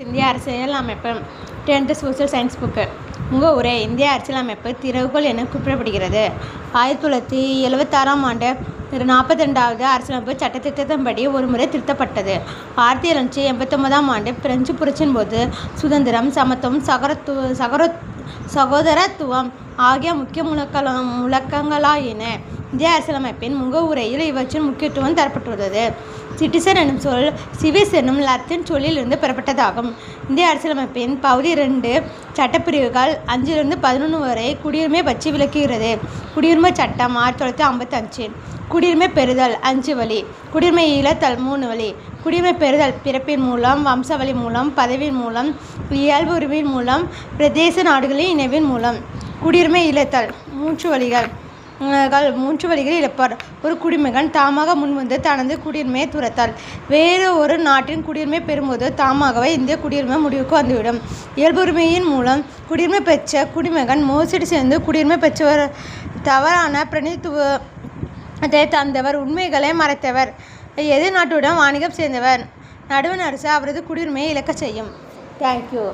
இந்திய அரசியல் அமைப்பு 10th சோசியல் சயின்ஸ் புக்கு. முகவுரை. இந்திய அரசியலமைப்பு திறவுகோல் என குறிப்பிடப்படுகிறது. 1976ஆம் ஆண்டு 42வது அரசியலமைப்பு சட்டத்திட்டத்தின்படி ஒருமுறை திருத்தப்பட்டது. 1789ஆம் ஆண்டு பிரெஞ்சு புரட்சியின் போது சுதந்திரம், சமத்துவம், சகோதரத்துவம் ஆகிய முக்கிய முழக்கங்களாயின. இந்திய அரசியலமைப்பின் முகவுரையில் இவற்றின் முக்கியத்துவம் தரப்பட்டுள்ளது. சிட்டிசன் எனும் சொல் சிவிஸ் எனும் லத்தீன் சொல்லிலிருந்து பெறப்பட்டதாகும். இந்திய அரசியலமைப்பின் பகுதி 2 சட்டப்பிரிவுகள் 5-11 வரை குடியுரிமை பற்றி விளக்குகிறது. குடியுரிமை சட்டம் 1955. குடியுரிமை பெறுதல் 5 வழி. குடியுரிமை இழத்தல் 3 வழி. குடியுரிமை பெறுதல் பிறப்பின் மூலம், வம்சாவளி மூலம், பதவியின் மூலம், இயல்பு உரிமையின் மூலம், பிரதேச நாடுகளின் இணைவின் மூலம். குடியுரிமை இழத்தல் 3 வழிகள் இழப்பார். ஒரு குடிமகன் தாமாக முன்வந்து தனது குடியுரிமையை துறத்தல். வேறு ஒரு நாட்டின் குடியுரிமை பெறும்போது தாமாகவே இந்திய குடியுரிமை முடிவுக்கு வந்துவிடும். இயல்புரிமையின் மூலம் குடியுரிமை பெற்ற குடிமகன் மோசடி செய்து குடியுரிமை பெற்றவர், தவறான பிரதிநிதித்துவத்தை தந்தவர், உண்மைகளை மறைத்தவர், எதிர் நாட்டுடன் வாணிகம் செய்தவர், நடுவண் அரசு அவரது குடியுரிமையை இழக்கச் செய்யும். தேங்க்யூ.